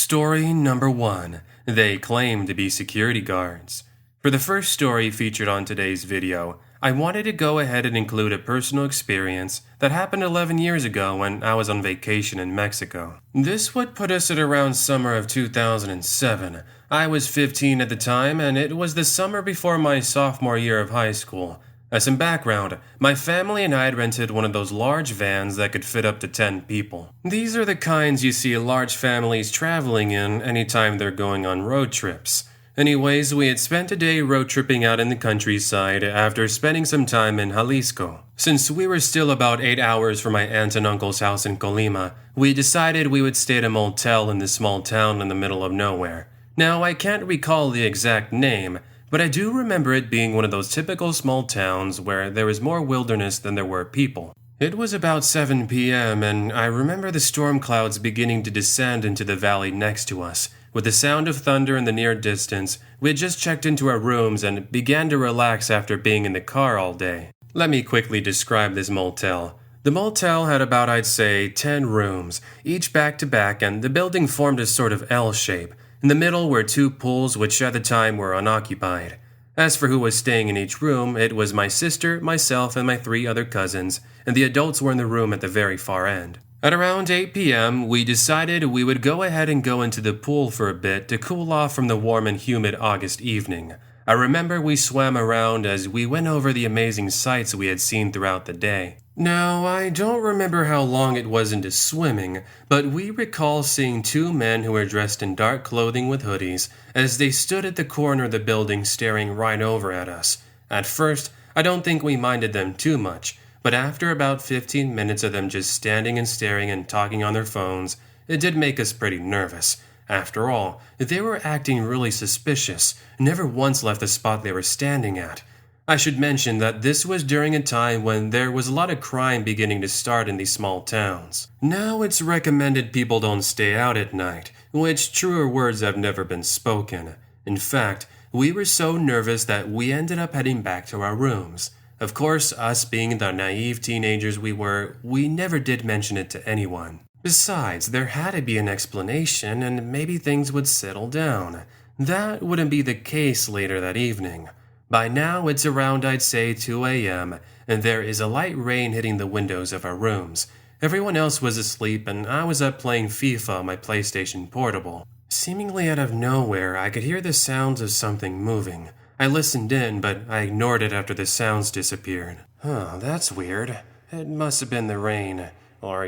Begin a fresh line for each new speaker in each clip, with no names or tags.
Story number 1. They claim to be security guards. For the first story featured on today's video, I wanted to go ahead and include a personal experience that happened 11 years ago when I was on vacation in Mexico. This would put us at around summer of 2007. I was 15 at the time, and it was the summer before my sophomore year of high school. As some background, my family and I had rented one of those large vans that could fit up to 10 people. These are the kinds you see large families traveling in anytime they're going on road trips. Anyways, we had spent a day road tripping out in the countryside after spending some time in Jalisco. Since we were still about 8 hours from my aunt and uncle's house in Colima, we decided we would stay at a motel in this small town in the middle of nowhere. Now, I can't recall the exact name, but I do remember it being one of those typical small towns where there was more wilderness than there were people. It was about 7 p.m., and I remember the storm clouds beginning to descend into the valley next to us. With the sound of thunder in the near distance, we had just checked into our rooms and began to relax after being in the car all day. Let me quickly describe this motel. The motel had about, I'd say, 10 rooms, each back to back, and the building formed a sort of L shape. In the middle were 2 pools which at the time were unoccupied. As for who was staying in each room, it was my sister, myself, and my 3 other cousins, and the adults were in the room at the very far end. At around 8 p.m., we decided we would go ahead and go into the pool for a bit to cool off from the warm and humid August evening. I remember we swam around as we went over the amazing sights we had seen throughout the day. Now, I don't remember how long it was into swimming, but we recall seeing 2 men who were dressed in dark clothing with hoodies as they stood at the corner of the building staring right over at us. At first, I don't think we minded them too much, but after about 15 minutes of them just standing and staring and talking on their phones, it did make us pretty nervous. After all, they were acting really suspicious, never once left the spot they were standing at. I should mention that this was during a time when there was a lot of crime beginning to start in these small towns. Now it's recommended people don't stay out at night, which truer words have never been spoken. In fact, we were so nervous that we ended up heading back to our rooms. Of course, us being the naive teenagers we were, we never did mention it to anyone. Besides, there had to be an explanation and maybe things would settle down. That wouldn't be the case later that evening. By now, it's around, I'd say, 2 a.m., and there is a light rain hitting the windows of our rooms. Everyone else was asleep, and I was up playing FIFA on my PlayStation Portable. Seemingly out of nowhere, I could hear the sounds of something moving. I listened in, but I ignored it after the sounds disappeared. That's weird. It must have been the rain. Or,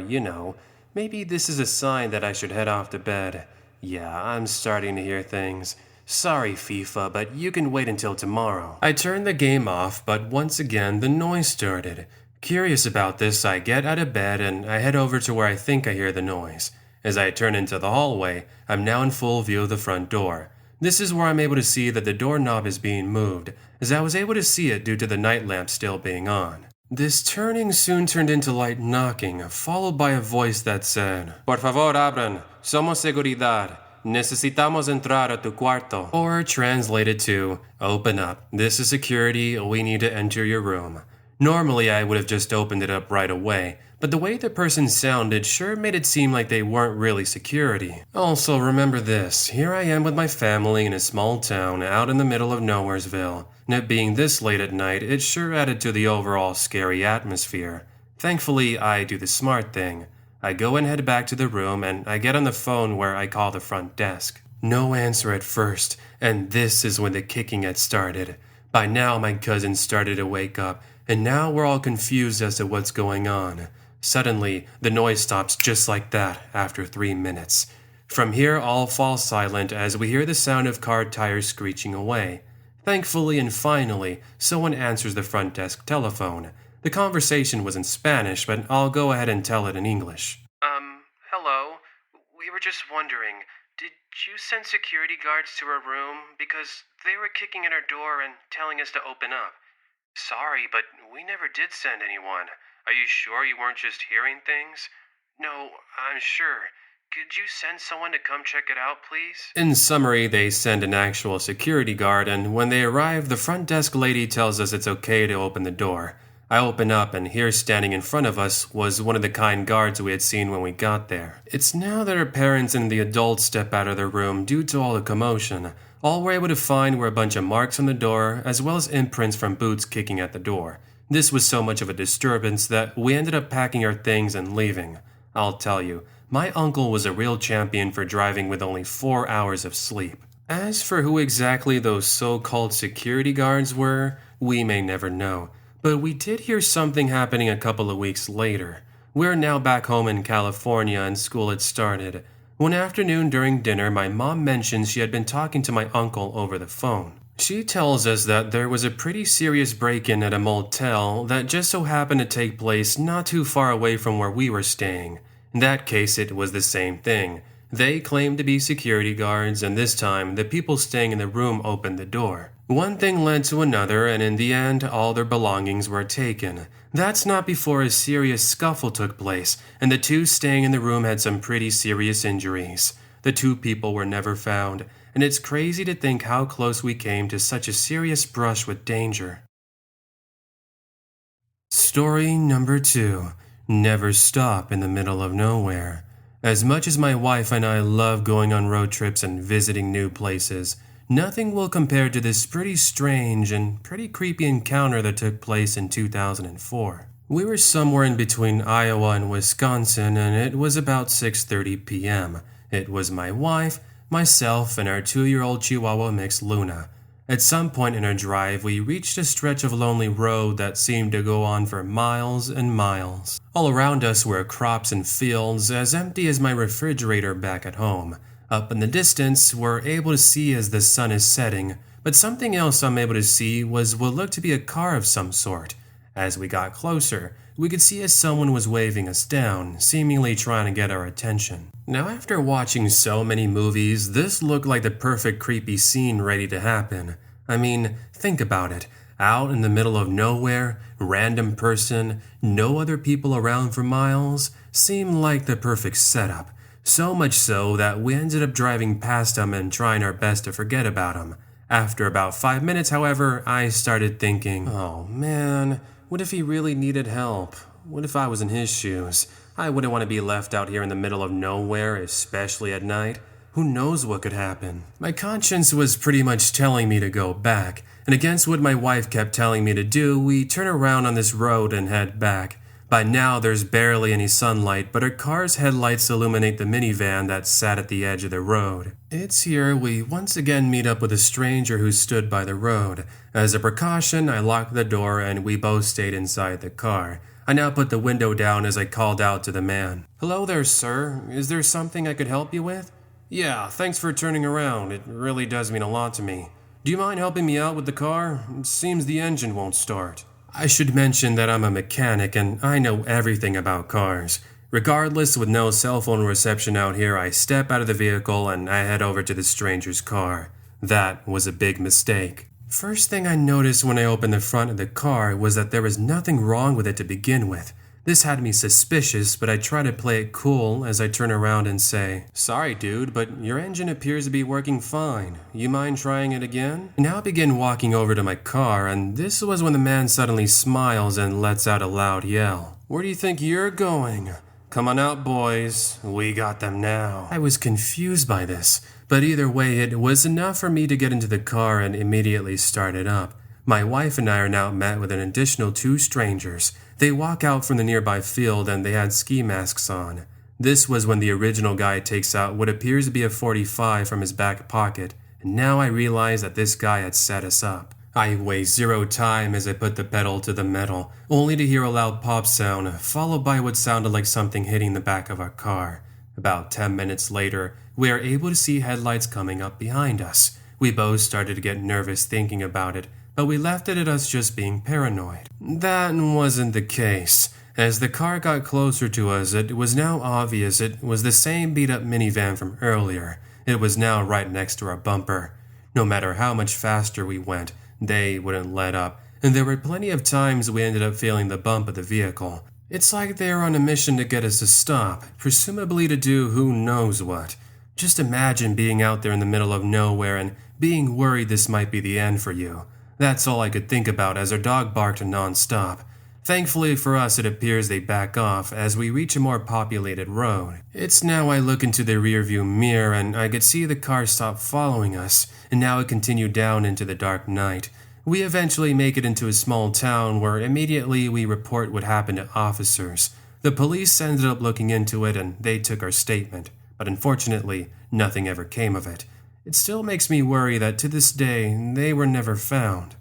maybe this is a sign that I should head off to bed. Yeah, I'm starting to hear things. Sorry, FIFA, but you can wait until tomorrow. I turned the game off, but once again, the noise started. Curious about this, I get out of bed and I head over to where I think I hear the noise. As I turn into the hallway, I'm now in full view of the front door. This is where I'm able to see that the doorknob is being moved, as I was able to see it due to the night lamp still being on. This turning soon turned into light knocking, followed by a voice that said, "Por favor, abran. Somos seguridad. Necesitamos entrar a tu cuarto." Or translated to, "Open up. This is security. We need to enter your room." Normally, I would have just opened it up right away, but the way the person sounded sure made it seem like they weren't really security. Also, remember this. Here I am with my family in a small town out in the middle of Nowheresville. And it being this late at night, it sure added to the overall scary atmosphere. Thankfully, I do the smart thing. I go and head back to the room, and I get on the phone where I call the front desk. No answer at first, and this is when the kicking had started. By now, my cousins started to wake up, and now we're all confused as to what's going on. Suddenly, the noise stops just like that after 3 minutes. From here, all falls silent as we hear the sound of car tires screeching away. Thankfully and finally, someone answers the front desk telephone. The conversation was in Spanish, but I'll go ahead and tell it in English. Hello. We were just wondering, did you send security guards to our room? Because they were kicking at our door and telling us to open up. Sorry, but we never did send anyone. Are you sure you weren't just hearing things? No, I'm sure. Could you send someone to come check it out, please? In summary, they send an actual security guard, and when they arrive, the front desk lady tells us it's okay to open the door. I open up, and here standing in front of us was one of the kind guards we had seen when we got there. It's now that our parents and the adults step out of their room due to all the commotion. All we're able to find were a bunch of marks on the door, as well as imprints from boots kicking at the door. This was so much of a disturbance that we ended up packing our things and leaving. I'll tell you, my uncle was a real champion for driving with only 4 hours of sleep. As for who exactly those so-called security guards were, we may never know. But we did hear something happening a couple of weeks later. We're now back home in California and school had started. One afternoon during dinner, my mom mentions she had been talking to my uncle over the phone. She tells us that there was a pretty serious break-in at a motel that just so happened to take place not too far away from where we were staying. In that case, it was the same thing. They claimed to be security guards, and this time, the people staying in the room opened the door. One thing led to another, and in the end, all their belongings were taken. That's not before a serious scuffle took place, and the two staying in the room had some pretty serious injuries. The two people were never found, and it's crazy to think how close we came to such a serious brush with danger. Story number 2. Never stop in the middle of nowhere. As much as my wife and I love going on road trips and visiting new places, nothing will compare to this pretty strange and pretty creepy encounter that took place in 2004. We were somewhere in between Iowa and Wisconsin, and it was about 6:30 p.m. It was my wife, myself, and our 2-year-old Chihuahua mix Luna. At some point in our drive, we reached a stretch of lonely road that seemed to go on for miles and miles. All around us were crops and fields, as empty as my refrigerator back at home. Up in the distance, we're able to see as the sun is setting, but something else I'm able to see was what looked to be a car of some sort. As we got closer, we could see as someone was waving us down, seemingly trying to get our attention. Now, after watching so many movies, this looked like the perfect creepy scene ready to happen. I mean, think about it. Out in the middle of nowhere, random person, no other people around for miles, seemed like the perfect setup. So much so that we ended up driving past him and trying our best to forget about him. After about 5 minutes, however, I started thinking, oh man, what if he really needed help? What if I was in his shoes? I wouldn't want to be left out here in the middle of nowhere, especially at night. Who knows what could happen? My conscience was pretty much telling me to go back, and against what my wife kept telling me to do, we turn around on this road and head back. By now, there's barely any sunlight, but our car's headlights illuminate the minivan that sat at the edge of the road. It's here we once again meet up with a stranger who stood by the road. As a precaution, I locked the door and we both stayed inside the car. I now put the window down as I called out to the man. Hello there, sir. Is there something I could help you with? Yeah, thanks for turning around. It really does mean a lot to me. Do you mind helping me out with the car? It seems the engine won't start. I should mention that I'm a mechanic and I know everything about cars. Regardless, with no cell phone reception out here, I step out of the vehicle and I head over to the stranger's car. That was a big mistake. First thing I noticed when I opened the front of the car was that there was nothing wrong with it to begin with. This had me suspicious, but I try to play it cool as I turn around and say, sorry dude, but your engine appears to be working fine. You mind trying it again? I now begin walking over to my car, and this was when the man suddenly smiles and lets out a loud yell. Where do you think you're going? Come on out, boys. We got them now. I was confused by this, but either way, it was enough for me to get into the car and immediately start it up. My wife and I are now met with an additional 2 strangers. They walk out from the nearby field and they had ski masks on. This was when the original guy takes out what appears to be a .45 from his back pocket, and now I realize that this guy had set us up. I waste 0 time as I put the pedal to the metal, only to hear a loud pop sound, followed by what sounded like something hitting the back of our car. About 10 minutes later, we are able to see headlights coming up behind us. We both started to get nervous thinking about it, but we left it at us just being paranoid. That wasn't the case. As the car got closer to us, it was now obvious it was the same beat-up minivan from earlier. It was now right next to our bumper. No matter how much faster we went, they wouldn't let up, and there were plenty of times we ended up feeling the bump of the vehicle. It's like they were on a mission to get us to stop, presumably to do who knows what. Just imagine being out there in the middle of nowhere and being worried this might be the end for you. That's all I could think about as our dog barked non-stop. Thankfully for us, it appears they back off as we reach a more populated road. It's now I look into the rearview mirror and I could see the car stop following us, and now it continued down into the dark night. We eventually make it into a small town where immediately we report what happened to officers. The police ended up looking into it and they took our statement, but unfortunately, nothing ever came of it. It still makes me worry that to this day, they were never found.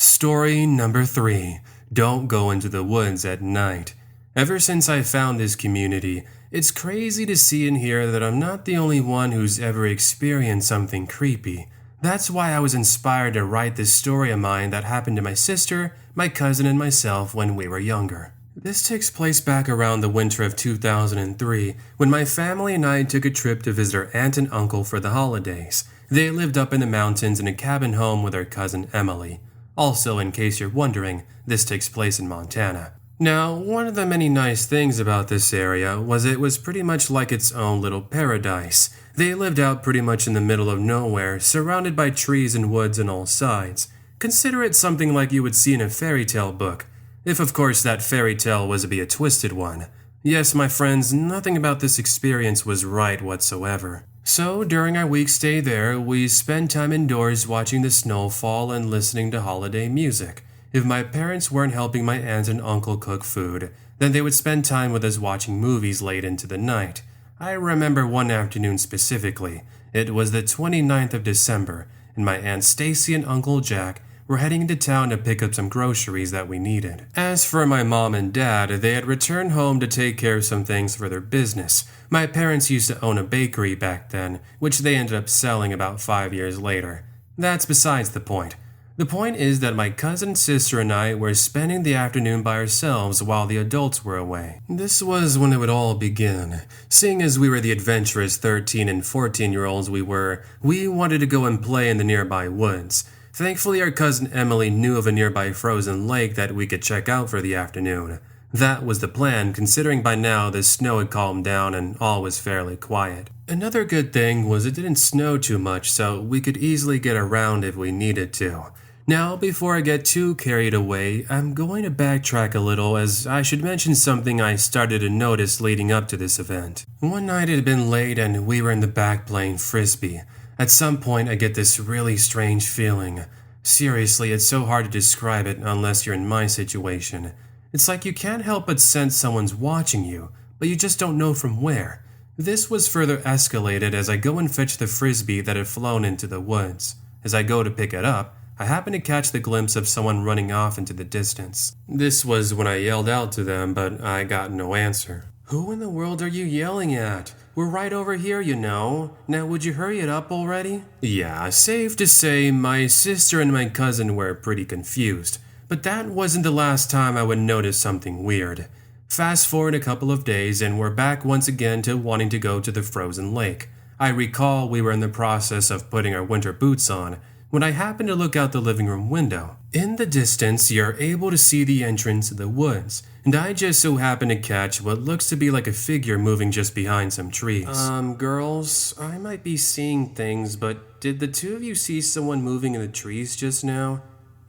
Story number 3. Don't go into the woods at night. Ever since I found this community, it's crazy to see and hear that I'm not the only one who's ever experienced something creepy. That's why I was inspired to write this story of mine that happened to my sister, my cousin, and myself when we were younger. This takes place back around the winter of 2003, when my family and I took a trip to visit our aunt and uncle for the holidays. They lived up in the mountains in a cabin home with our cousin Emily. Also, in case you're wondering, this takes place in Montana. Now, one of the many nice things about this area was it was pretty much like its own little paradise. They lived out pretty much in the middle of nowhere, surrounded by trees and woods on all sides. Consider it something like you would see in a fairy tale book. If of course that fairy tale was to be a twisted one. Yes, my friends, nothing about this experience was right whatsoever. So, during our week stay there, we spent time indoors watching the snow fall and listening to holiday music. If my parents weren't helping my aunt and uncle cook food, then they would spend time with us watching movies late into the night. I remember one afternoon specifically. It was the 29th of December, and my Aunt Stacy and Uncle Jack were heading into town to pick up some groceries that we needed. As for my mom and dad, they had returned home to take care of some things for their business. My parents used to own a bakery back then, which they ended up selling about 5 years later. That's besides the point. The point is that my cousin, sister, and I were spending the afternoon by ourselves while the adults were away. This was when it would all begin. Seeing as we were the adventurous 13 and 14-year-olds we wanted to go and play in the nearby woods. Thankfully, our cousin Emily knew of a nearby frozen lake that we could check out for the afternoon. That was the plan, considering by now the snow had calmed down and all was fairly quiet. Another good thing was it didn't snow too much, so we could easily get around if we needed to. Now, before I get too carried away, I'm going to backtrack a little as I should mention something I started to notice leading up to this event. One night it had been late and we were in the back playing frisbee. At some point I get this really strange feeling. Seriously, it's so hard to describe it unless you're in my situation. It's like you can't help but sense someone's watching you, but you just don't know from where. This was further escalated as I go and fetch the frisbee that had flown into the woods. As I go to pick it up, I happen to catch the glimpse of someone running off into the distance. This was when I yelled out to them, but I got no answer. Who in the world are you yelling at? We're right over here, you know. Now would you hurry it up already? Yeah, safe to say my sister and my cousin were pretty confused. But that wasn't the last time I would notice something weird. Fast forward a couple of days and we're back once again to wanting to go to the frozen lake. I recall we were in the process of putting our winter boots on when I happened to look out the living room window. In the distance, you're able to see the entrance of the woods, and I just so happen to catch what looks to be like a figure moving just behind some trees. Girls, I might be seeing things, but did the two of you see someone moving in the trees just now?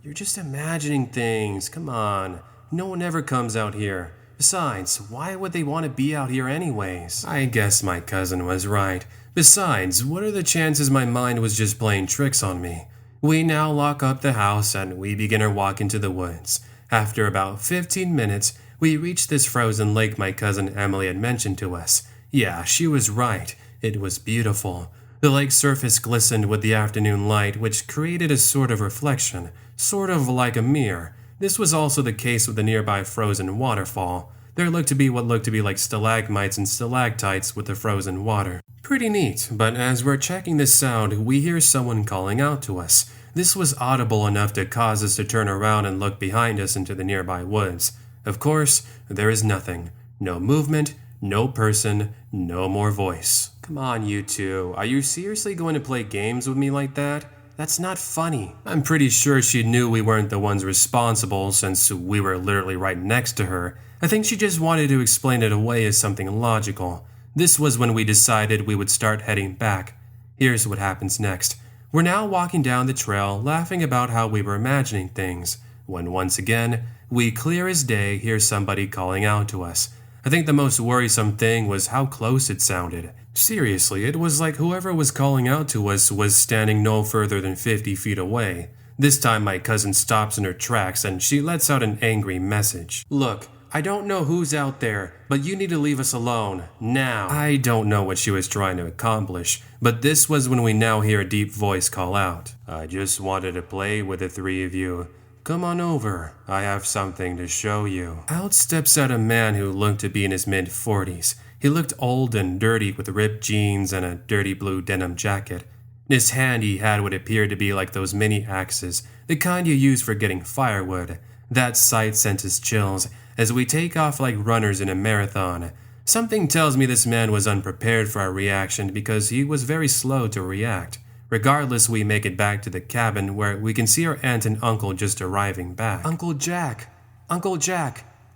You're just imagining things, come on. No one ever comes out here. Besides, why would they want to be out here anyways? I guess my cousin was right. Besides, what are the chances my mind was just playing tricks on me? We now lock up the house and we begin our walk into the woods. After about 15 minutes, we reach this frozen lake my cousin Emily had mentioned to us. Yeah, she was right. It was beautiful. The lake's surface glistened with the afternoon light, which created a sort of reflection, sort of like a mirror. This was also the case with the nearby frozen waterfall. There looked to be what looked to be like stalagmites and stalactites with the frozen water. Pretty neat, but as we're checking this out, we hear someone calling out to us. This was audible enough to cause us to turn around and look behind us into the nearby woods. Of course, there is nothing. No movement, no person, no more voice. Come on, you two. Are you seriously going to play games with me like that? That's not funny. I'm pretty sure she knew we weren't the ones responsible since we were literally right next to her. I think she just wanted to explain it away as something logical. This was when we decided we would start heading back. Here's what happens next. We're now walking down the trail, laughing about how we were imagining things. when once again, we clear as day hear somebody calling out to us. I think the most worrisome thing was how close it sounded. Seriously, it was like whoever was calling out to us was standing no further than 50 feet away. This time my cousin stops in her tracks and she lets out an angry message. "Look, I don't know who's out there, but you need to leave us alone, now." I don't know what she was trying to accomplish, but this was when we now hear a deep voice call out. "I just wanted to play with the three of you. Come on over, I have something to show you." Out steps out a man who looked to be in his mid-40s. He looked old and dirty with ripped jeans and a dirty blue denim jacket. In his hand he had what appeared to be like those mini axes, the kind you use for getting firewood. That sight sent us chills as we take off like runners in a marathon. Something tells me this man was unprepared for our reaction because he was very slow to react. Regardless, we make it back to the cabin where we can see our aunt and uncle just arriving back. Uncle Jack,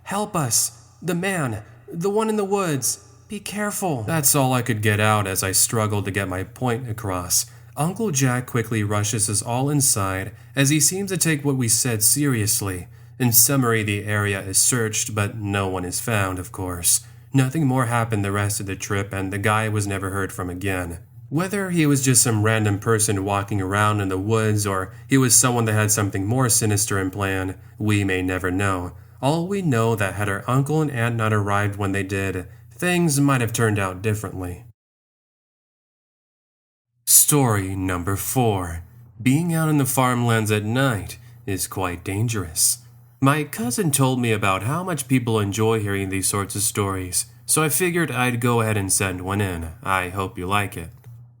help us. The man, the one in the woods. Be careful." That's all I could get out as I struggled to get my point across. Uncle Jack quickly rushes us all inside as he seems to take what we said seriously. In summary, the area is searched, but no one is found, of course. Nothing more happened the rest of the trip, and the guy was never heard from again. Whether he was just some random person walking around in the woods or he was someone that had something more sinister in plan, we may never know. All we know that had our uncle and aunt not arrived when they did, things might have turned out differently. Story number 4. Being out in the farmlands at night is quite dangerous. My cousin told me about how much people enjoy hearing these sorts of stories, so I figured I'd go ahead and send one in. I hope you like it.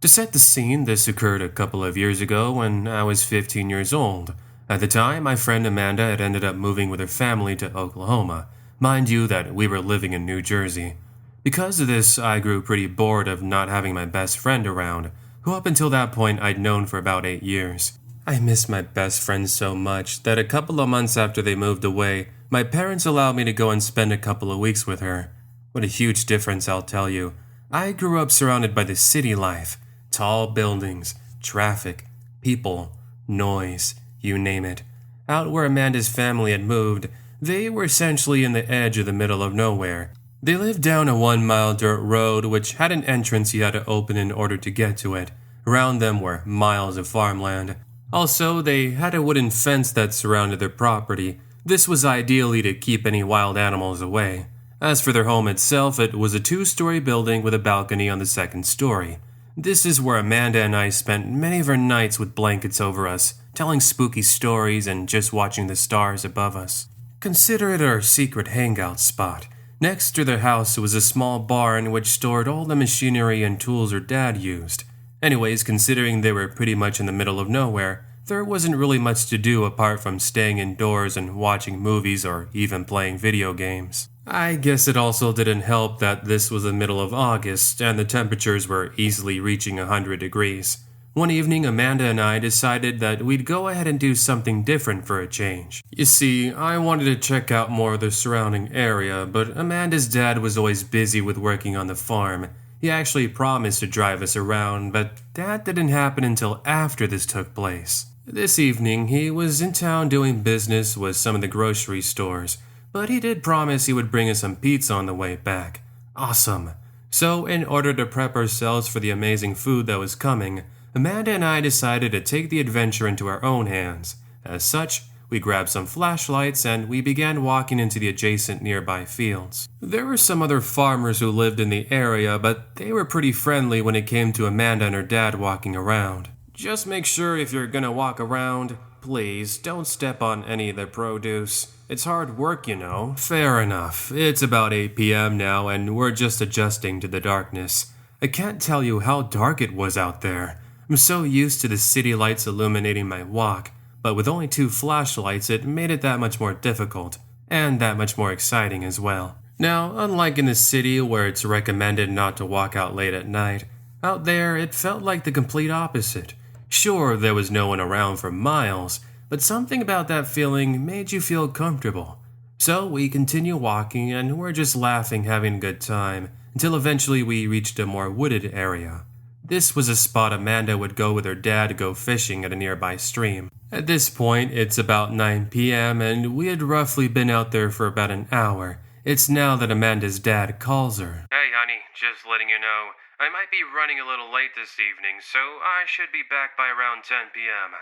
To set the scene, this occurred a couple of years ago when I was 15 years old. At the time, my friend Amanda had ended up moving with her family to Oklahoma. Mind you that we were living in New Jersey. Because of this, I grew pretty bored of not having my best friend around, who up until that point I'd known for about 8 years. I missed my best friend so much that a couple of months after they moved away, my parents allowed me to go and spend a couple of weeks with her. What a huge difference, I'll tell you. I grew up surrounded by the city life. Tall buildings, traffic, people, noise, you name it. Out where Amanda's family had moved, they were essentially in the edge of the middle of nowhere. They lived down a 1-mile dirt road which had an entrance you had to open in order to get to it. Around them were miles of farmland. Also, they had a wooden fence that surrounded their property. This was ideally to keep any wild animals away. As for their home itself, it was a 2-story building with a balcony on the 2nd story. This is where Amanda and I spent many of our nights with blankets over us, telling spooky stories and just watching the stars above us. Consider it our secret hangout spot. Next to their house was a small barn which stored all the machinery and tools her dad used. Anyways, considering they were pretty much in the middle of nowhere, there wasn't really much to do apart from staying indoors and watching movies or even playing video games. I guess it also didn't help that this was the middle of August and the temperatures were easily reaching 100 degrees. One evening, Amanda and I decided that we'd go ahead and do something different for a change. You see, I wanted to check out more of the surrounding area, but Amanda's dad was always busy with working on the farm. He actually promised to drive us around, but that didn't happen until after this took place. This evening, he was in town doing business with some of the grocery stores, but he did promise he would bring us some pizza on the way back. Awesome. So, in order to prep ourselves for the amazing food that was coming, Amanda and I decided to take the adventure into our own hands. As such, we grabbed some flashlights and we began walking into the adjacent nearby fields. There were some other farmers who lived in the area, but they were pretty friendly when it came to Amanda and her dad walking around. Just make sure if you're gonna walk around, please don't step on any of the produce. It's hard work, you know. Fair enough. It's about 8 p.m. now and we're just adjusting to the darkness. I can't tell you how dark it was out there. I'm so used to the city lights illuminating my walk, but with only 2 flashlights it made it that much more difficult, and that much more exciting as well. Now, unlike in the city where it's recommended not to walk out late at night, out there it felt like the complete opposite. Sure, there was no one around for miles, but something about that feeling made you feel comfortable. So we continue walking and we're just laughing, having a good time, until eventually we reached a more wooded area. This was a spot Amanda would go with her dad to go fishing at a nearby stream. At this point, it's about 9 p.m. and we had roughly been out there for about an hour. It's now that Amanda's dad calls her. Hey honey, just letting you know, I might be running a little late this evening, so I should be back by around 10 p.m.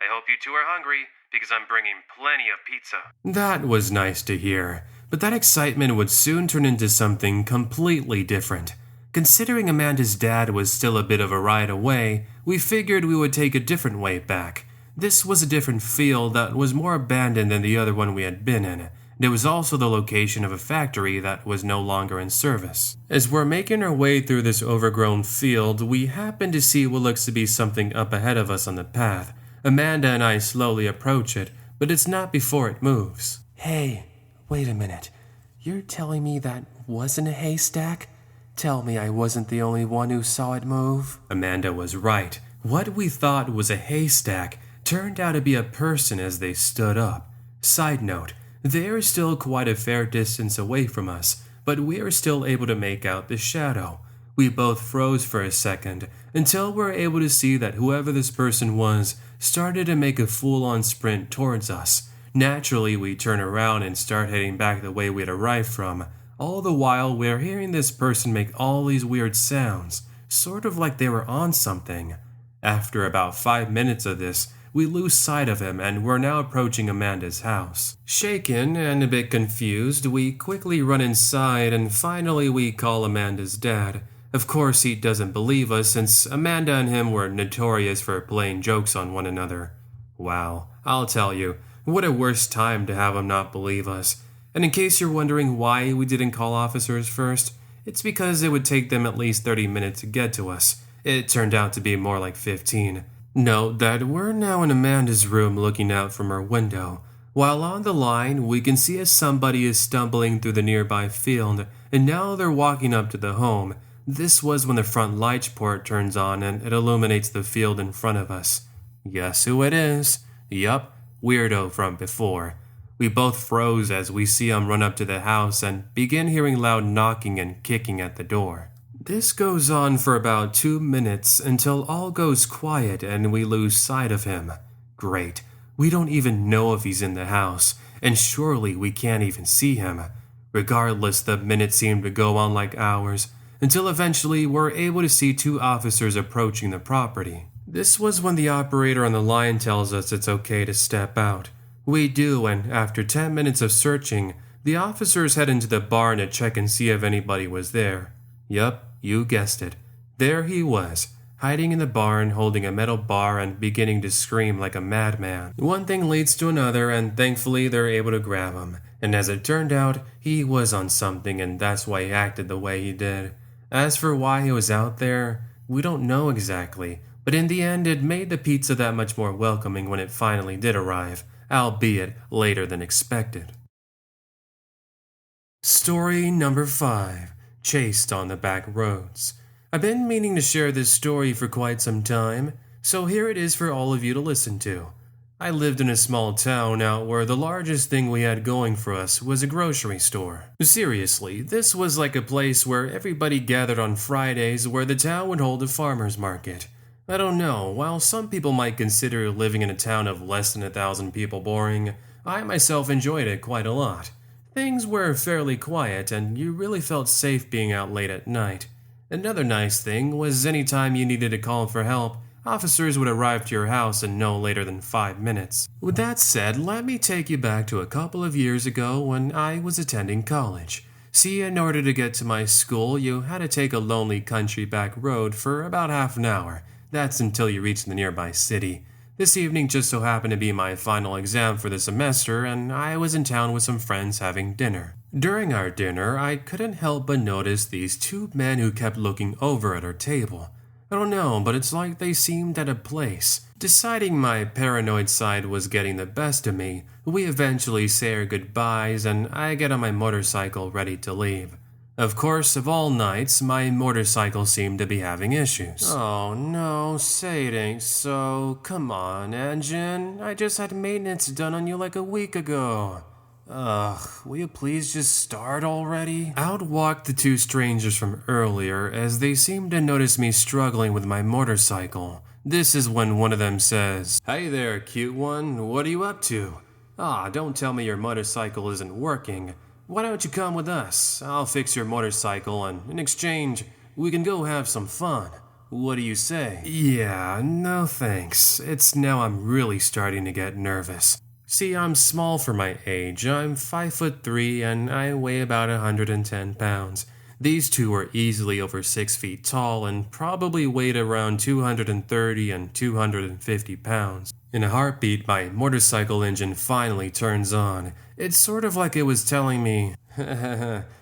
I hope you two are hungry, because I'm bringing plenty of pizza. That was nice to hear, but that excitement would soon turn into something completely different. Considering Amanda's dad was still a bit of a ride away, we figured we would take a different way back. This was a different field that was more abandoned than the other one we had been in. It was also the location of a factory that was no longer in service. As we're making our way through this overgrown field, we happen to see what looks to be something up ahead of us on the path. Amanda and I slowly approach it, but it's not before it moves. Hey, wait a minute. You're telling me that wasn't a haystack? Tell me I wasn't the only one who saw it move? Amanda was right. What we thought was a haystack turned out to be a person as they stood up. Side note, they are still quite a fair distance away from us, but we are still able to make out the shadow. We both froze for a second until we were able to see that whoever this person was started to make a full-on sprint towards us. Naturally, we turn around and start heading back the way we had arrived from. All the while, we're hearing this person make all these weird sounds, sort of like they were on something. After about 5 minutes of this, we lose sight of him and we're now approaching Amanda's house. Shaken and a bit confused, we quickly run inside and finally we call Amanda's dad. Of course, he doesn't believe us since Amanda and him were notorious for playing jokes on one another. Wow, I'll tell you, what a worse time to have him not believe us. And in case you're wondering why we didn't call officers first, it's because it would take them at least 30 minutes to get to us. It turned out to be more like 15. Note that we're now in Amanda's room looking out from her window. While on the line, we can see as somebody is stumbling through the nearby field, and now they're walking up to the home. This was when the front light port turns on and it illuminates the field in front of us. Guess who it is? Yup, weirdo from before. We both froze as we see him run up to the house and begin hearing loud knocking and kicking at the door. This goes on for about 2 minutes until all goes quiet and we lose sight of him. Great, we don't even know if he's in the house, and surely we can't even see him. Regardless, the minutes seem to go on like hours, until eventually we're able to see 2 officers approaching the property. This was when the operator on the line tells us it's okay to step out. We do, and after 10 minutes of searching, the officers head into the barn to check and see if anybody was there. Yup, you guessed it. There he was, hiding in the barn, holding a metal bar and beginning to scream like a madman. One thing leads to another, and thankfully they're able to grab him. And as it turned out, he was on something, and that's why he acted the way he did. As for why he was out there, we don't know exactly, but in the end it made the pizza that much more welcoming when it finally did arrive, albeit later than expected. Story number 5. Chased on the back roads. I've been meaning to share this story for quite some time, so here it is for all of you to listen to. I lived in a small town out where the largest thing we had going for us was a grocery store. Seriously, this was like a place where everybody gathered on Fridays where the town would hold a farmer's market. I don't know, while some people might consider living in a town of less than 1,000 people boring, I myself enjoyed it quite a lot. Things were fairly quiet and you really felt safe being out late at night. Another nice thing was any time you needed to call for help, officers would arrive to your house in no later than 5 minutes. With that said, let me take you back to a couple of years ago when I was attending college. See, in order to get to my school, you had to take a lonely country back road for about half an hour. That's until you reached the nearby city. This evening just so happened to be my final exam for the semester, and I was in town with some friends having dinner. During our dinner, I couldn't help but notice these 2 men who kept looking over at our table. I don't know, but it's like they seemed at a place. Deciding my paranoid side was getting the best of me, we eventually say our goodbyes and I get on my motorcycle ready to leave. Of course, of all nights, my motorcycle seemed to be having issues. Oh no, say it ain't so. Come on, engine. I just had maintenance done on you like a week ago. Ugh, will you please just start already? Out walked the 2 strangers from earlier as they seemed to notice me struggling with my motorcycle. This is when one of them says, "Hey there, cute one, what are you up to? Don't tell me your motorcycle isn't working. Why don't you come with us? I'll fix your motorcycle and in exchange, we can go have some fun. What do you say?" Yeah, no thanks. It's now I'm really starting to get nervous. See, I'm small for my age. I'm 5'3" and I weigh about 110 pounds. These two are easily over 6 feet tall and probably weighed around 230 and 250 pounds. In a heartbeat, my motorcycle engine finally turns on. It's sort of like it was telling me,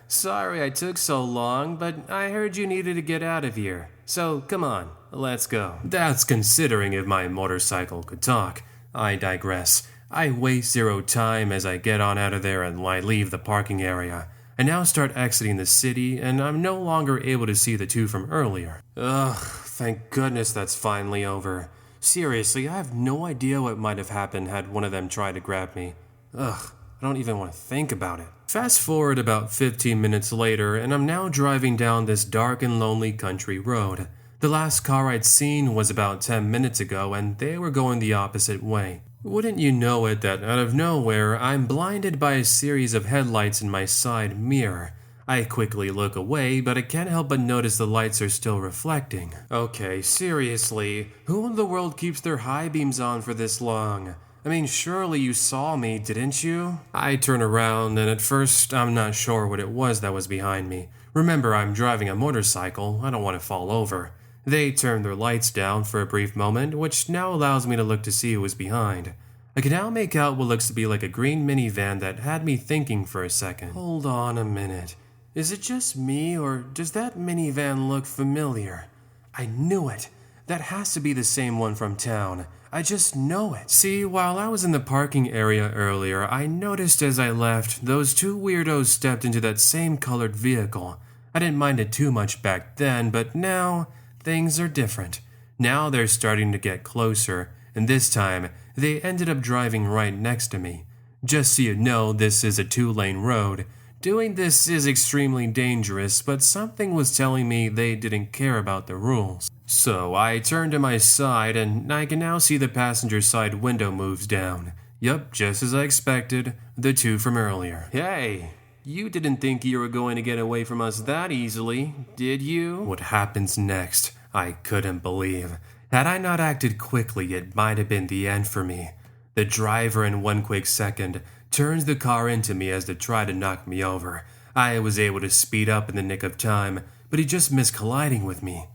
"Sorry I took so long, but I heard you needed to get out of here. So come on, let's go." That's considering if my motorcycle could talk. I digress. I waste zero time as I get on out of there and I leave the parking area. I now start exiting the city, and I'm no longer able to see the two from earlier. Ugh, thank goodness that's finally over. Seriously, I have no idea what might have happened had one of them tried to grab me. Ugh, I don't even want to think about it. Fast forward about 15 minutes later, and I'm now driving down this dark and lonely country road. The last car I'd seen was about 10 minutes ago, and they were going the opposite way. Wouldn't you know it that out of nowhere, I'm blinded by a series of headlights in my side mirror. I quickly look away, but I can't help but notice the lights are still reflecting. Okay, seriously, who in the world keeps their high beams on for this long? I mean, surely you saw me, didn't you? I turn around, and at first, I'm not sure what it was that was behind me. Remember, I'm driving a motorcycle, I don't want to fall over. They turned their lights down for a brief moment, which now allows me to look to see who was behind. I can now make out what looks to be like a green minivan that had me thinking for a second. Hold on a minute. Is it just me, or does that minivan look familiar? I knew it. That has to be the same one from town. I just know it. See, while I was in the parking area earlier, I noticed as I left, those two weirdos stepped into that same colored vehicle. I didn't mind it too much back then, but now things are different. Now they're starting to get closer, and this time, they ended up driving right next to me. Just so you know, this is a 2-lane road. Doing this is extremely dangerous, but something was telling me they didn't care about the rules. So I turned to my side, and I can now see the passenger side window moves down. Yup, just as I expected, the two from earlier. Hey, you didn't think you were going to get away from us that easily, did you? What happens next, I couldn't believe. Had I not acted quickly, it might have been the end for me. The driver, in one quick second, turns the car into me as they try to knock me over. I was able to speed up in the nick of time, but he just missed colliding with me.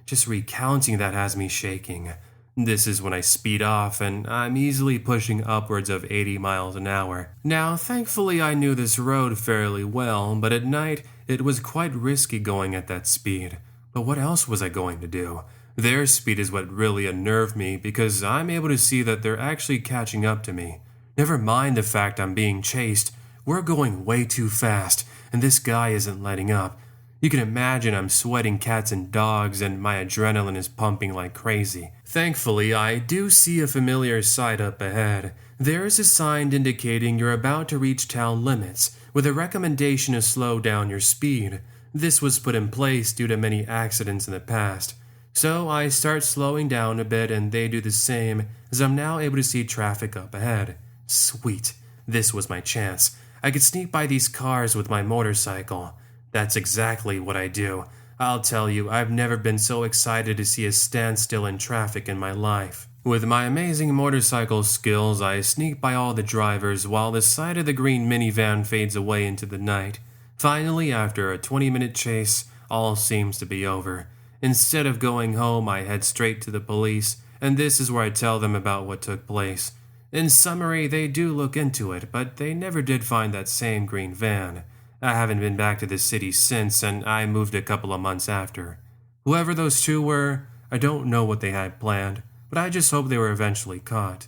Just recounting that has me shaking. This is when I speed off, and I'm easily pushing upwards of 80 miles an hour. Now, thankfully I knew this road fairly well, but at night it was quite risky going at that speed. But what else was I going to do? Their speed is what really unnerved me, because I'm able to see that they're actually catching up to me. Never mind the fact I'm being chased, we're going way too fast, and this guy isn't letting up. You can imagine I'm sweating cats and dogs, and my adrenaline is pumping like crazy. Thankfully, I do see a familiar sight up ahead. There is a sign indicating you're about to reach town limits, with a recommendation to slow down your speed. This was put in place due to many accidents in the past. So I start slowing down a bit, and they do the same, as I'm now able to see traffic up ahead. Sweet. This was my chance. I could sneak by these cars with my motorcycle. That's exactly what I do. I'll tell you, I've never been so excited to see a standstill in traffic in my life. With my amazing motorcycle skills, I sneak by all the drivers while the sight of the green minivan fades away into the night. Finally, after a 20-minute chase, all seems to be over. Instead of going home, I head straight to the police, and this is where I tell them about what took place. In summary, they do look into it, but they never did find that same green van. I haven't been back to the city since, and I moved a couple of months after. Whoever those two were, I don't know what they had planned, but I just hope they were eventually caught.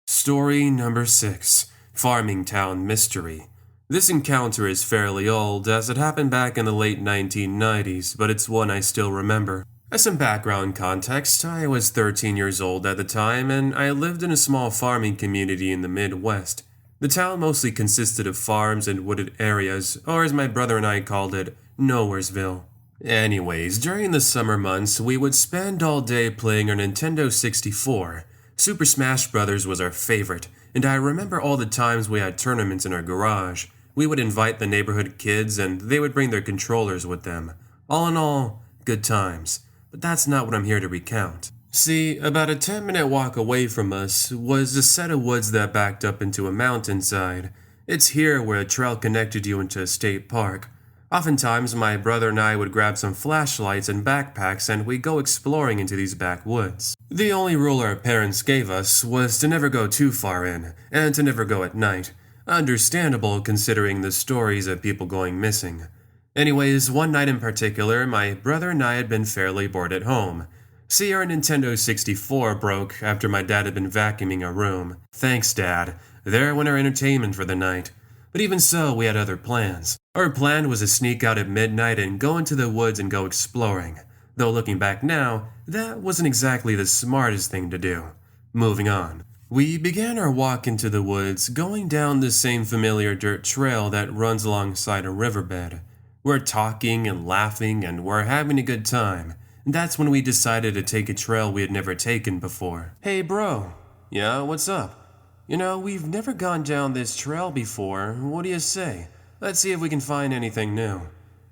Story number 6. Farming Town Mystery. This encounter is fairly old, as it happened back in the late 1990s, but it's one I still remember. As some background context, I was 13 years old at the time, and I lived in a small farming community in the Midwest. The town mostly consisted of farms and wooded areas, or as my brother and I called it, Nowheresville. Anyways, during the summer months, we would spend all day playing our Nintendo 64. Super Smash Bros. Was our favorite, and I remember all the times we had tournaments in our garage. We would invite the neighborhood kids, and they would bring their controllers with them. All in all, good times. But that's not what I'm here to recount. See, about a 10-minute walk away from us was a set of woods that backed up into a mountainside. It's here where a trail connected you into a state park. Oftentimes, my brother and I would grab some flashlights and backpacks and we'd go exploring into these backwoods. The only rule our parents gave us was to never go too far in, and to never go at night. Understandable considering the stories of people going missing. Anyways, one night in particular, my brother and I had been fairly bored at home. See, our Nintendo 64 broke after my dad had been vacuuming our room. Thanks, Dad. There went our entertainment for the night. But even so, we had other plans. Our plan was to sneak out at midnight and go into the woods and go exploring. Though looking back now, that wasn't exactly the smartest thing to do. Moving on. We began our walk into the woods, going down the same familiar dirt trail that runs alongside a riverbed. We're talking and laughing and we're having a good time. That's when we decided to take a trail we had never taken before. Hey bro. Yeah, what's up? You know, we've never gone down this trail before. What do you say? Let's see if we can find anything new.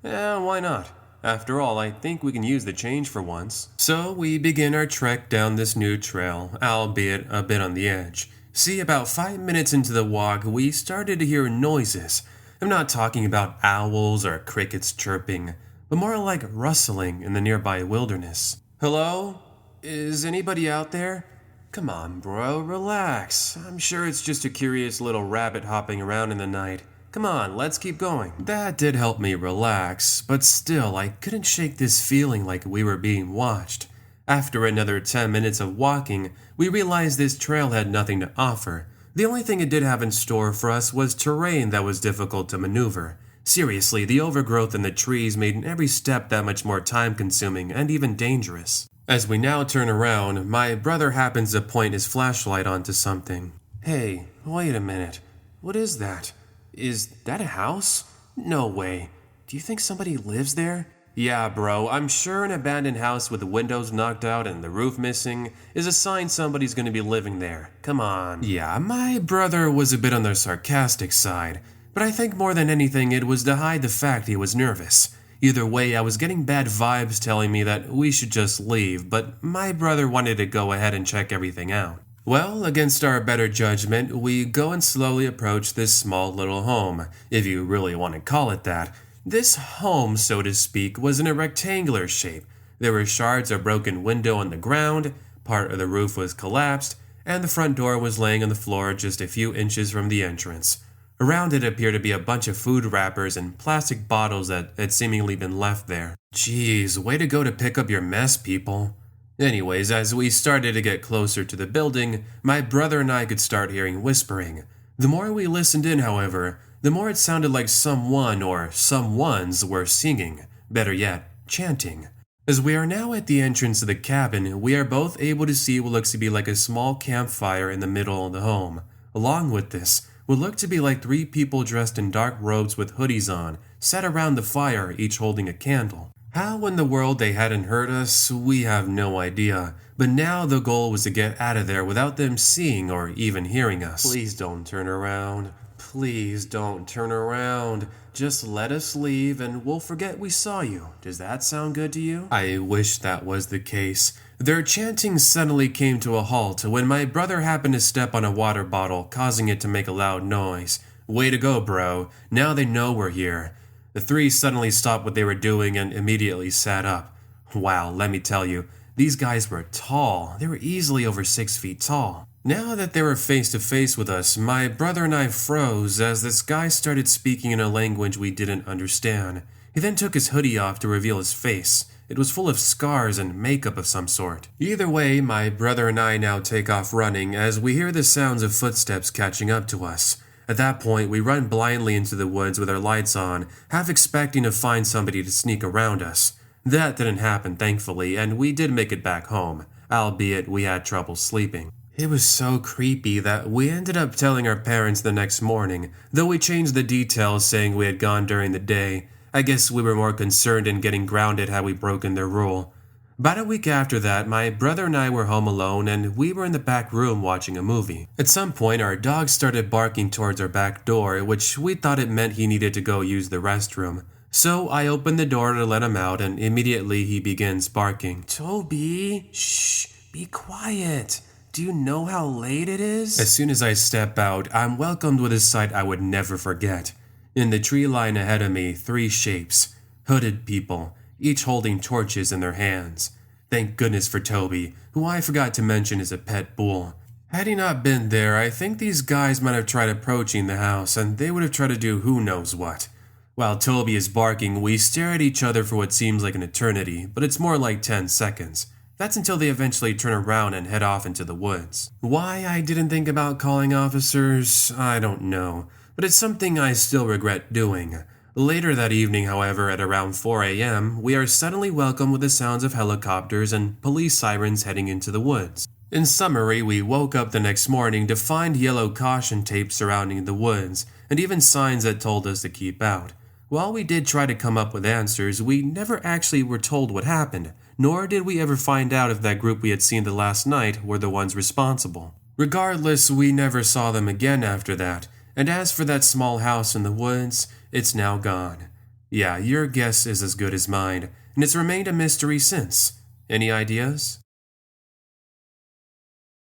Yeah, why not? After all, I think we can use the change for once. So we begin our trek down this new trail, albeit a bit on the edge. See, about 5 minutes into the walk, we started to hear noises. I'm not talking about owls or crickets chirping, but more like rustling in the nearby wilderness. Hello? Is anybody out there? Come on, bro, relax. I'm sure it's just a curious little rabbit hopping around in the night. Come on, let's keep going. That did help me relax, but still, I couldn't shake this feeling like we were being watched. After another 10 minutes of walking, we realized this trail had nothing to offer. The only thing it did have in store for us was terrain that was difficult to maneuver. Seriously, the overgrowth in the trees made every step that much more time-consuming and even dangerous. As we now turn around, my brother happens to point his flashlight onto something. Hey, wait a minute. What is that? Is that a house? No way. Do you think somebody lives there? Yeah, bro, I'm sure an abandoned house with the windows knocked out and the roof missing is a sign somebody's gonna be living there. Come on. Yeah, my brother was a bit on the sarcastic side, but I think more than anything it was to hide the fact he was nervous. Either way, I was getting bad vibes telling me that we should just leave, but my brother wanted to go ahead and check everything out. Well, against our better judgment, we go and slowly approach this small little home, if you really want to call it that. This home, so to speak, was in a rectangular shape. There were shards of broken window on the ground, part of the roof was collapsed, and the front door was laying on the floor just a few inches from the entrance. Around it appeared to be a bunch of food wrappers and plastic bottles that had seemingly been left there. Jeez, way to go to pick up your mess, people. Anyways, as we started to get closer to the building, my brother and I could start hearing whispering. The more we listened in, however, the more it sounded like someone or someones were singing, better yet, chanting. As we are now at the entrance of the cabin, we are both able to see what looks to be like a small campfire in the middle of the home. Along with this, what looked to be like 3 people dressed in dark robes with hoodies on, sat around the fire, each holding a candle. How in the world they hadn't heard us, we have no idea, but now the goal was to get out of there without them seeing or even hearing us. Please don't turn around. Please don't turn around. Just let us leave and we'll forget we saw you. Does that sound good to you? I wish that was the case. Their chanting suddenly came to a halt when my brother happened to step on a water bottle, causing it to make a loud noise. Way to go, bro. Now they know we're here. The 3 suddenly stopped what they were doing and immediately sat up. Wow, let me tell you, these guys were tall. They were easily over 6 feet tall. Now that they were face to face with us, my brother and I froze as this guy started speaking in a language we didn't understand. He then took his hoodie off to reveal his face. It was full of scars and makeup of some sort. Either way, my brother and I now take off running as we hear the sounds of footsteps catching up to us. At that point, we run blindly into the woods with our lights on, half expecting to find somebody to sneak around us. That didn't happen, thankfully, and we did make it back home, albeit we had trouble sleeping. It was so creepy that we ended up telling our parents the next morning, though we changed the details saying we had gone during the day. I guess we were more concerned in getting grounded had we broken their rule. About a week after that, my brother and I were home alone and we were in the back room watching a movie. At some point, our dog started barking towards our back door, which we thought it meant he needed to go use the restroom. So I opened the door to let him out and immediately he begins barking. Toby, shh, be quiet. Do you know how late it is? As soon as I step out, I'm welcomed with a sight I would never forget. In the tree line ahead of me, 3 shapes, hooded people, each holding torches in their hands. Thank goodness for Toby, who I forgot to mention is a pet bull. Had he not been there, I think these guys might have tried approaching the house and they would have tried to do who knows what. While Toby is barking, we stare at each other for what seems like an eternity, but it's more like 10 seconds. That's until they eventually turn around and head off into the woods. Why I didn't think about calling officers, I don't know, but it's something I still regret doing. Later that evening, however, at around 4 a.m., we are suddenly welcomed with the sounds of helicopters and police sirens heading into the woods. In summary, we woke up the next morning to find yellow caution tape surrounding the woods, and even signs that told us to keep out. While we did try to come up with answers, we never actually were told what happened, nor did we ever find out if that group we had seen the last night were the ones responsible. Regardless, we never saw them again after that, and as for that small house in the woods, it's now gone. Yeah, your guess is as good as mine, and it's remained a mystery since. Any ideas?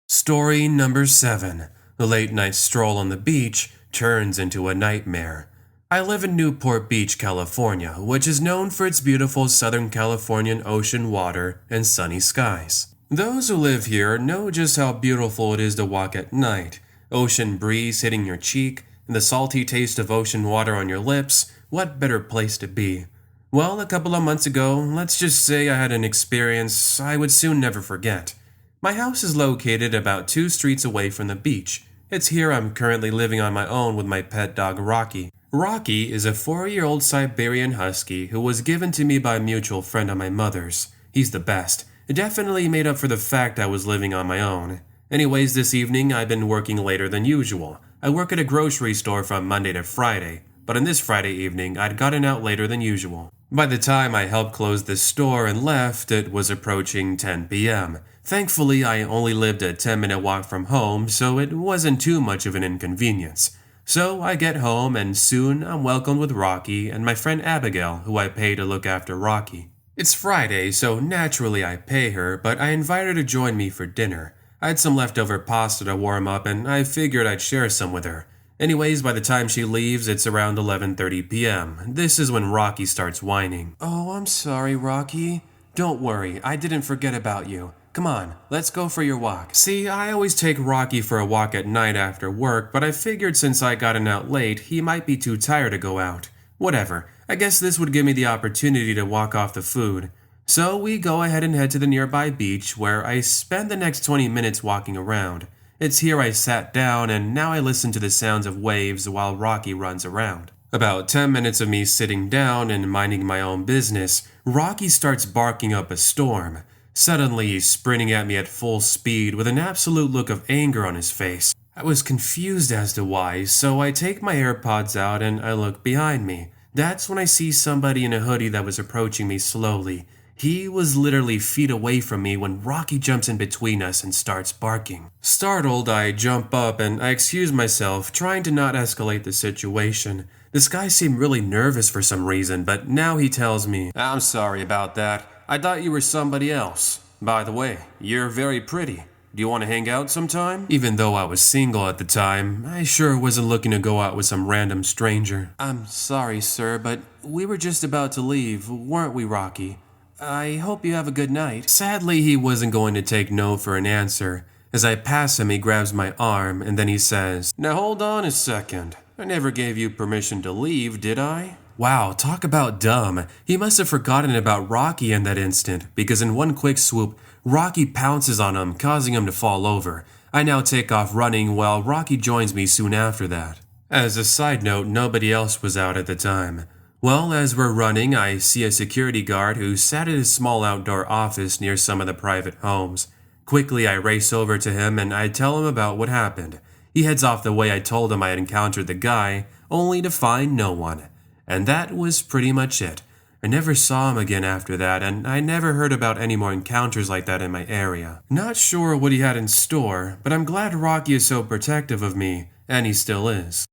Story number 7. A late night stroll on the beach turns into a nightmare. I live in Newport Beach, California, which is known for its beautiful Southern Californian ocean water and sunny skies. Those who live here know just how beautiful it is to walk at night. Ocean breeze hitting your cheek, and the salty taste of ocean water on your lips. What better place to be? Well, a couple of months ago, let's just say I had an experience I would soon never forget. My house is located about 2 streets away from the beach. It's here I'm currently living on my own with my pet dog Rocky. Rocky is a 4-year-old Siberian Husky who was given to me by a mutual friend of my mother's. He's the best. It definitely made up for the fact I was living on my own. Anyways, this evening I've been working later than usual. I work at a grocery store from Monday to Friday, but on this Friday evening I'd gotten out later than usual. By the time I helped close the store and left, it was approaching 10 p.m. Thankfully, I only lived a 10-minute walk from home, so it wasn't too much of an inconvenience. So I get home and soon I'm welcomed with Rocky and my friend Abigail, who I pay to look after Rocky. It's Friday, so naturally I pay her, but I invite her to join me for dinner. I had some leftover pasta to warm up and I figured I'd share some with her. Anyways, by the time she leaves, it's around 11:30 p.m. This is when Rocky starts whining. Oh, I'm sorry, Rocky. Don't worry, I didn't forget about you. Come on, let's go for your walk. See, I always take Rocky for a walk at night after work, but I figured since I gotten out late, he might be too tired to go out. Whatever, I guess this would give me the opportunity to walk off the food. So we go ahead and head to the nearby beach, where I spend the next 20 minutes walking around. It's here I sat down, and now I listen to the sounds of waves while Rocky runs around. About 10 minutes of me sitting down and minding my own business, Rocky starts barking up a storm. Suddenly, he's sprinting at me at full speed with an absolute look of anger on his face. I was confused as to why, so I take my AirPods out and I look behind me. That's when I see somebody in a hoodie that was approaching me slowly. He was literally feet away from me when Rocky jumps in between us and starts barking. Startled, I jump up and I excuse myself, trying to not escalate the situation. This guy seemed really nervous for some reason, but now he tells me, I'm sorry about that. I thought you were somebody else. By the way, you're very pretty. Do you want to hang out sometime? Even though I was single at the time, I sure wasn't looking to go out with some random stranger. I'm sorry, sir, but we were just about to leave, weren't we, Rocky? I hope you have a good night. Sadly, he wasn't going to take no for an answer. As I pass him, he grabs my arm, and then he says, Now hold on a second. I never gave you permission to leave, did I? Wow, talk about dumb. He must have forgotten about Rocky in that instant, because in one quick swoop, Rocky pounces on him, causing him to fall over. I now take off running while Rocky joins me soon after that. As a side note, nobody else was out at the time. Well, as we're running, I see a security guard who sat at his small outdoor office near some of the private homes. Quickly, I race over to him and I tell him about what happened. He heads off the way I told him I had encountered the guy, only to find no one. And that was pretty much it. I never saw him again after that, and I never heard about any more encounters like that in my area. Not sure what he had in store, but I'm glad Rocky is so protective of me, and he still is.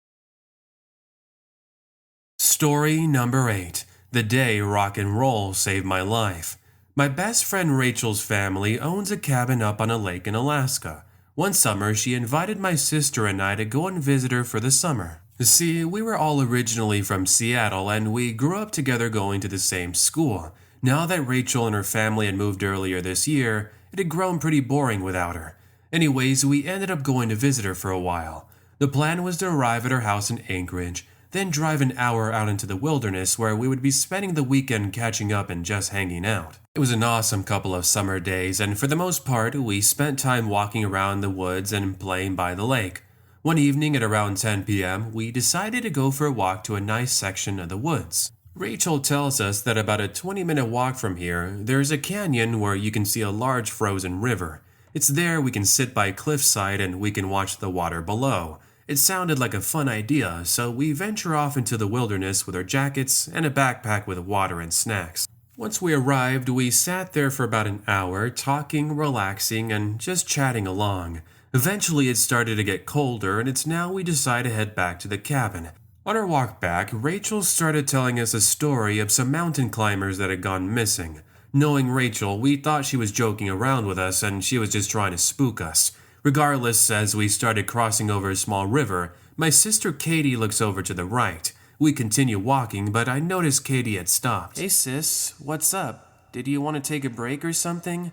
Story number 8. The day rock and roll saved my life. My best friend Rachel's family owns a cabin up on a lake in Alaska. One summer, she invited my sister and I to go and visit her for the summer. See, we were all originally from Seattle and we grew up together going to the same school. Now that Rachel and her family had moved earlier this year, it had grown pretty boring without her. Anyways, we ended up going to visit her for a while. The plan was to arrive at her house in Anchorage, then drive an hour out into the wilderness where we would be spending the weekend catching up and just hanging out. It was an awesome couple of summer days, and for the most part, we spent time walking around the woods and playing by the lake. One evening at around 10 p.m., we decided to go for a walk to a nice section of the woods. Rachel tells us that about a 20-minute walk from here, there's a canyon where you can see a large frozen river. It's there we can sit by a cliffside and we can watch the water below. It sounded like a fun idea, so we venture off into the wilderness with our jackets and a backpack with water and snacks. Once we arrived, we sat there for about an hour, talking, relaxing, and just chatting along. Eventually it started to get colder, and it's now we decide to head back to the cabin. On our walk back, Rachel started telling us a story of some mountain climbers that had gone missing. Knowing Rachel, we thought she was joking around with us and she was just trying to spook us. Regardless, as we started crossing over a small river, my sister Katie looks over to the right. We continue walking, but I noticed Katie had stopped. Hey sis, what's up? Did you want to take a break or something?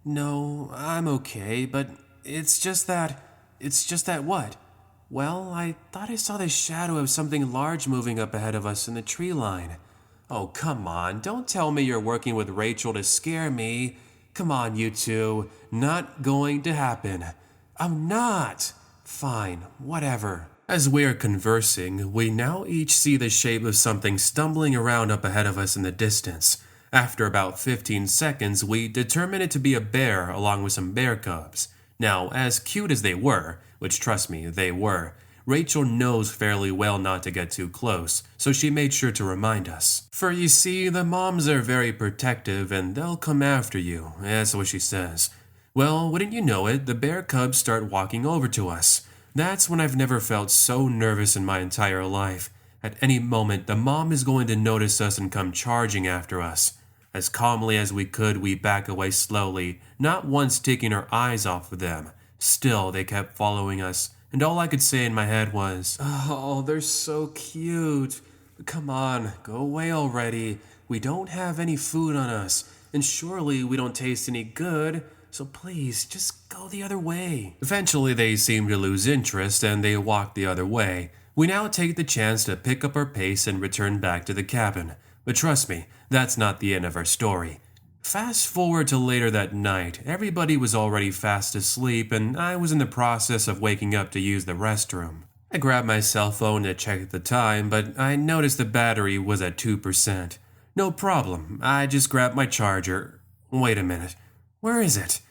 No, I'm okay, but it's just that what? Well, I thought I saw the shadow of something large moving up ahead of us in the tree line. Oh, come on, don't tell me you're working with Rachel to scare me. Come on, you two. Not going to happen. I'm not. Fine, whatever. As we are conversing, we now each see the shape of something stumbling around up ahead of us in the distance. After about 15 seconds, we determine it to be a bear along with some bear cubs. Now, as cute as they were, which trust me, they were, Rachel knows fairly well not to get too close, so she made sure to remind us. For you see, the moms are very protective and they'll come after you, that's what she says. Well, wouldn't you know it, the bear cubs start walking over to us. That's when I've never felt so nervous in my entire life. At any moment, the mom is going to notice us and come charging after us. As calmly as we could, we back away slowly, not once taking our eyes off of them. Still, they kept following us, and all I could say in my head was, "Oh, they're so cute. Come on, go away already. We don't have any food on us, and surely we don't taste any good, so please, just go the other way." Eventually, they seemed to lose interest, and they walked the other way. We now take the chance to pick up our pace and return back to the cabin. But trust me, that's not the end of our story. Fast forward to later that night, everybody was already fast asleep and I was in the process of waking up to use the restroom. I grabbed my cell phone to check the time, but I noticed the battery was at 2%. No problem, I just grabbed my charger. Wait a minute, where is it?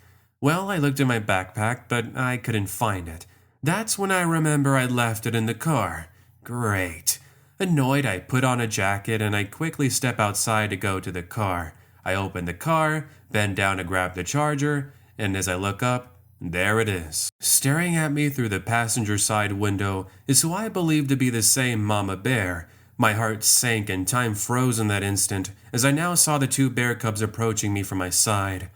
Well, I looked in my backpack, but I couldn't find it. That's when I remember I'd left it in the car. Great. Annoyed, I put on a jacket and I quickly step outside to go to the car. I open the car, bend down to grab the charger, and as I look up, there it is. Staring at me through the passenger side window is who I believe to be the same mama bear. My heart sank and time froze in that instant as I now saw the two bear cubs approaching me from my side.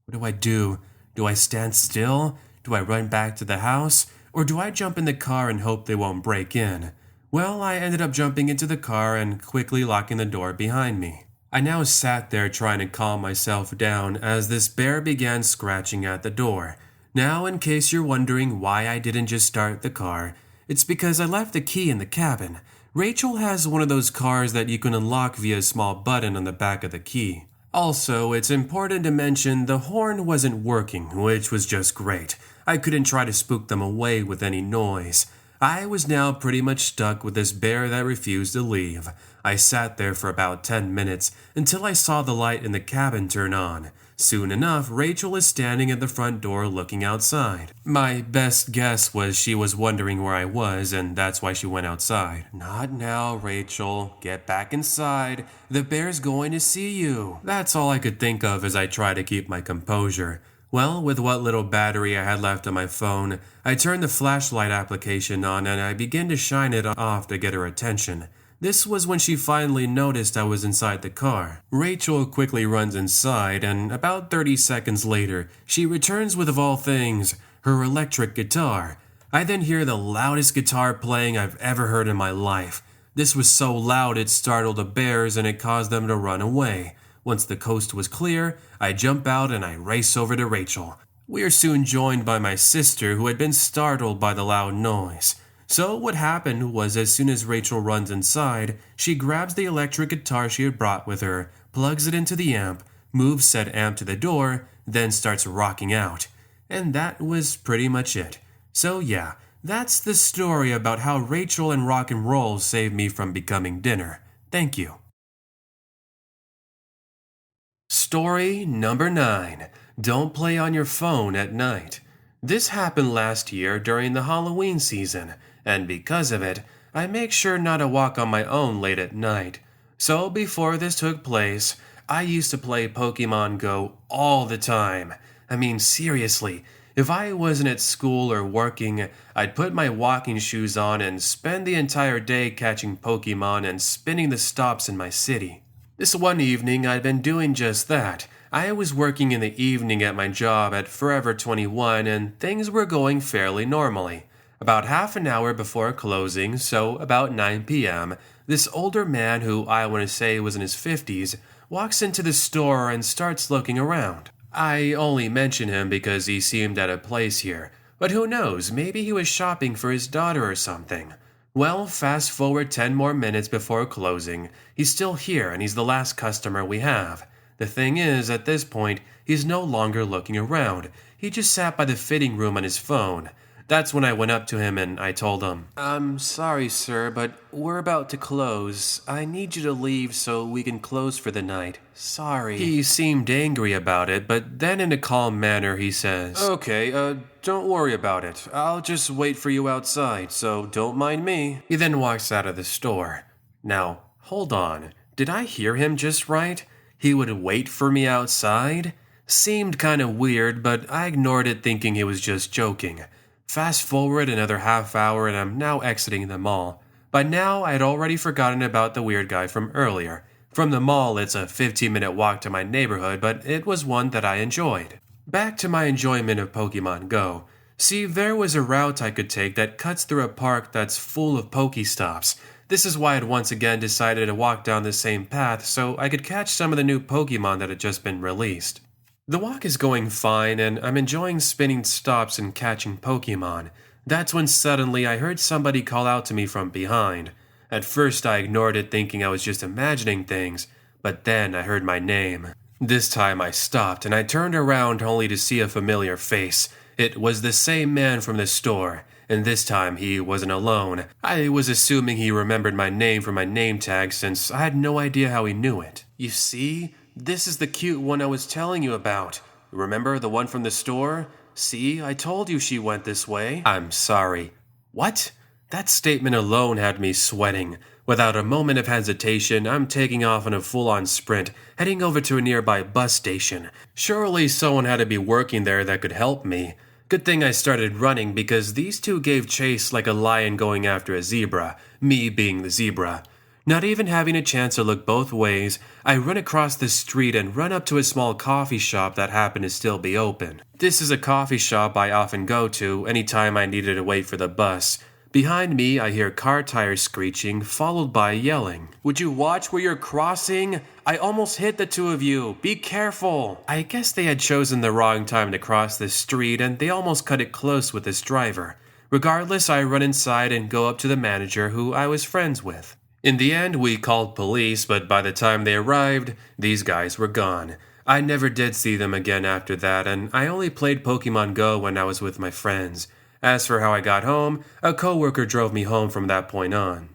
What do I do? Do I stand still? Do I run back to the house? Or do I jump in the car and hope they won't break in? Well, I ended up jumping into the car and quickly locking the door behind me. I now sat there trying to calm myself down as this bear began scratching at the door. Now, in case you're wondering why I didn't just start the car, it's because I left the key in the cabin. Rachel has one of those cars that you can unlock via a small button on the back of the key. Also, it's important to mention the horn wasn't working, which was just great. I couldn't try to spook them away with any noise. I was now pretty much stuck with this bear that refused to leave. I sat there for about 10 minutes until I saw the light in the cabin turn on. Soon enough, Rachel is standing at the front door looking outside. My best guess was she was wondering where I was, and that's why she went outside. Not now, Rachel. Get back inside. The bear's going to see you. That's all I could think of as I tried to keep my composure. Well, with what little battery I had left on my phone, I turned the flashlight application on and I began to shine it off to get her attention. This was when she finally noticed I was inside the car. Rachel quickly runs inside, and about 30 seconds later, she returns with, of all things, her electric guitar. I then hear the loudest guitar playing I've ever heard in my life. This was so loud it startled the bears and it caused them to run away. Once the coast was clear, I jump out and I race over to Rachel. We are soon joined by my sister, who had been startled by the loud noise. So what happened was, as soon as Rachel runs inside, she grabs the electric guitar she had brought with her, plugs it into the amp, moves said amp to the door, then starts rocking out. And that was pretty much it. So yeah, that's the story about how Rachel and rock and roll saved me from becoming dinner. Thank you. Story number 9. Don't play on your phone at night. This happened last year during the Halloween season, and because of it, I make sure not to walk on my own late at night. So before this took place, I used to play Pokemon Go all the time. I mean, seriously, if I wasn't at school or working, I'd put my walking shoes on and spend the entire day catching Pokemon and spinning the stops in my city. This one evening, I'd been doing just that. I was working in the evening at my job at Forever 21, and things were going fairly normally. About half an hour before closing, so about 9 p.m., this older man, who I want to say was in his 50s, walks into the store and starts looking around. I only mention him because he seemed out of place here, but who knows, maybe he was shopping for his daughter or something. Well, fast forward 10 more minutes before closing, he's still here and he's the last customer we have. The thing is, at this point, he's no longer looking around. He just sat by the fitting room on his phone. That's when I went up to him and I told him, "I'm sorry, sir, but we're about to close. I need you to leave so we can close for the night. Sorry." He seemed angry about it, but then in a calm manner he says, "Okay, don't worry about it. I'll just wait for you outside, so don't mind me." He then walks out of the store. Now, hold on. Did I hear him just right? He would wait for me outside? Seemed kinda weird, but I ignored it thinking he was just joking. Fast forward another half hour and I'm now exiting the mall. By now, I had already forgotten about the weird guy from earlier. From the mall, it's a 15-minute walk to my neighborhood, but it was one that I enjoyed. Back to my enjoyment of Pokemon Go. See, there was a route I could take that cuts through a park that's full of Pokestops. This is why I'd once again decided to walk down the same path so I could catch some of the new Pokemon that had just been released. The walk is going fine, and I'm enjoying spinning stops and catching Pokemon. That's when suddenly I heard somebody call out to me from behind. At first I ignored it thinking I was just imagining things, but then I heard my name. This time I stopped and I turned around only to see a familiar face. It was the same man from the store, and this time he wasn't alone. I was assuming he remembered my name from my name tag since I had no idea how he knew it. "You see? This is the cute one I was telling you about. Remember the one from the store? See, I told you she went this way." "I'm sorry." "What?" That statement alone had me sweating. Without a moment of hesitation, I'm taking off on a full-on sprint, heading over to a nearby bus station. Surely someone had to be working there that could help me. Good thing I started running because these two gave chase like a lion going after a zebra, me being the zebra. Not even having a chance to look both ways, I run across the street and run up to a small coffee shop that happened to still be open. This is a coffee shop I often go to anytime I needed to wait for the bus. Behind me, I hear car tires screeching, followed by yelling. "Would you watch where you're crossing? I almost hit the two of you. Be careful." I guess they had chosen the wrong time to cross the street, and they almost cut it close with this driver. Regardless, I run inside and go up to the manager who I was friends with. In the end, we called police, but by the time they arrived, these guys were gone. I never did see them again after that, and I only played Pokemon Go when I was with my friends. As for how I got home, a coworker drove me home from that point on.